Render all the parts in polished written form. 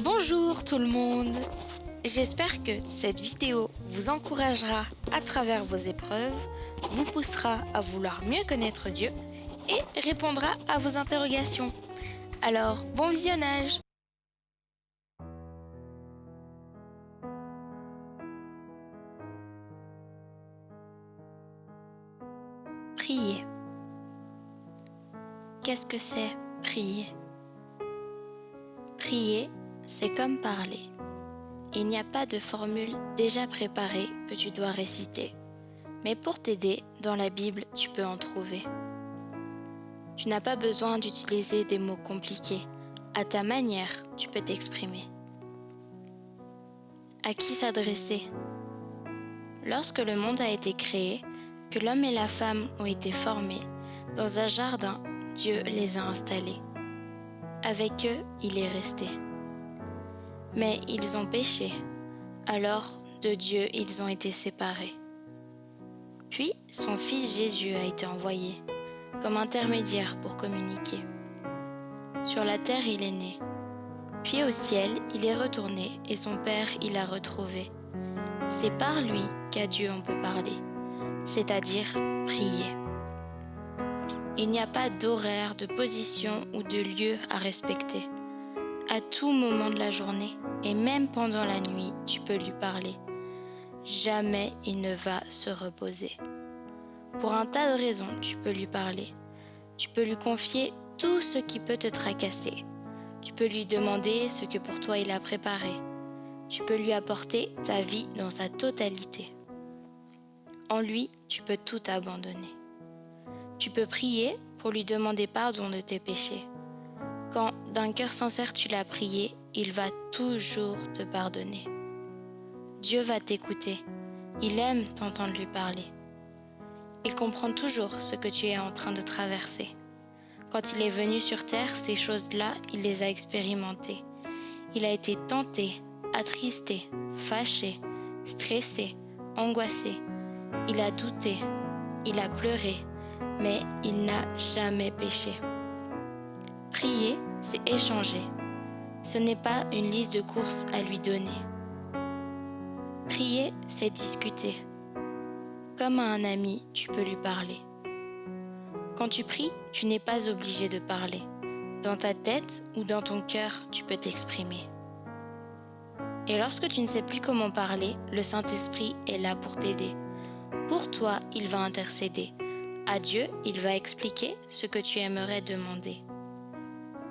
Bonjour tout le monde! J'espère que cette vidéo vous encouragera à travers vos épreuves, vous poussera à vouloir mieux connaître Dieu et répondra à vos interrogations. Alors, bon visionnage! Prier. Qu'est-ce que c'est prier? Prier, c'est comme parler. Il n'y a pas de formule déjà préparée que tu dois réciter. Mais pour t'aider, dans la Bible, tu peux en trouver. Tu n'as pas besoin d'utiliser des mots compliqués. À ta manière, tu peux t'exprimer. À qui s'adresser? Lorsque le monde a été créé, que l'homme et la femme ont été formés, dans un jardin, Dieu les a installés. Avec eux, il est resté. Mais ils ont péché, alors de Dieu ils ont été séparés. Puis son fils Jésus a été envoyé, comme intermédiaire pour communiquer. Sur la terre il est né, puis au ciel il est retourné et son Père il a retrouvé. C'est par lui qu'à Dieu on peut parler, c'est-à-dire prier. Il n'y a pas d'horaire, de position ou de lieu à respecter. À tout moment de la journée et même pendant la nuit, tu peux lui parler. Jamais il ne va se reposer. Pour un tas de raisons, tu peux lui parler. Tu peux lui confier tout ce qui peut te tracasser. Tu peux lui demander ce que pour toi il a préparé. Tu peux lui apporter ta vie dans sa totalité. En lui, tu peux tout abandonner. Tu peux prier pour lui demander pardon de tes péchés. Quand d'un cœur sincère tu l'as prié, il va toujours te pardonner. Dieu va t'écouter. Il aime t'entendre lui parler. Il comprend toujours ce que tu es en train de traverser. Quand il est venu sur terre, ces choses-là, il les a expérimentées. Il a été tenté, attristé, fâché, stressé, angoissé. Il a douté, il a pleuré, mais il n'a jamais péché. Prier, c'est échanger. Ce n'est pas une liste de courses à lui donner. Prier, c'est discuter. Comme à un ami, tu peux lui parler. Quand tu pries, tu n'es pas obligé de parler. Dans ta tête ou dans ton cœur, tu peux t'exprimer. Et lorsque tu ne sais plus comment parler, le Saint-Esprit est là pour t'aider. Pour toi, il va intercéder. À Dieu, il va expliquer ce que tu aimerais demander.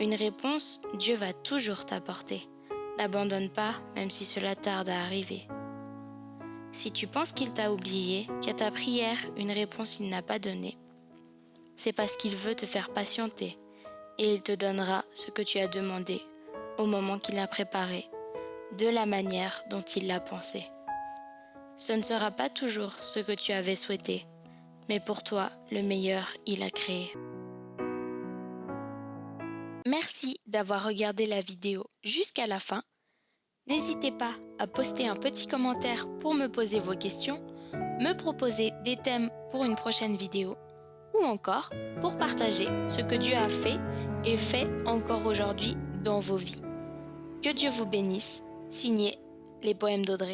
Une réponse, Dieu va toujours t'apporter. N'abandonne pas, même si cela tarde à arriver. Si tu penses qu'il t'a oublié, qu'à ta prière, une réponse il n'a pas donnée, c'est parce qu'il veut te faire patienter et il te donnera ce que tu as demandé au moment qu'il a préparé, de la manière dont il l'a pensé. Ce ne sera pas toujours ce que tu avais souhaité, mais pour toi, le meilleur, il a créé. Merci d'avoir regardé la vidéo jusqu'à la fin. N'hésitez pas à poster un petit commentaire pour me poser vos questions, me proposer des thèmes pour une prochaine vidéo ou encore pour partager ce que Dieu a fait et fait encore aujourd'hui dans vos vies. Que Dieu vous bénisse. Signé Les Poèmes d'Audrey.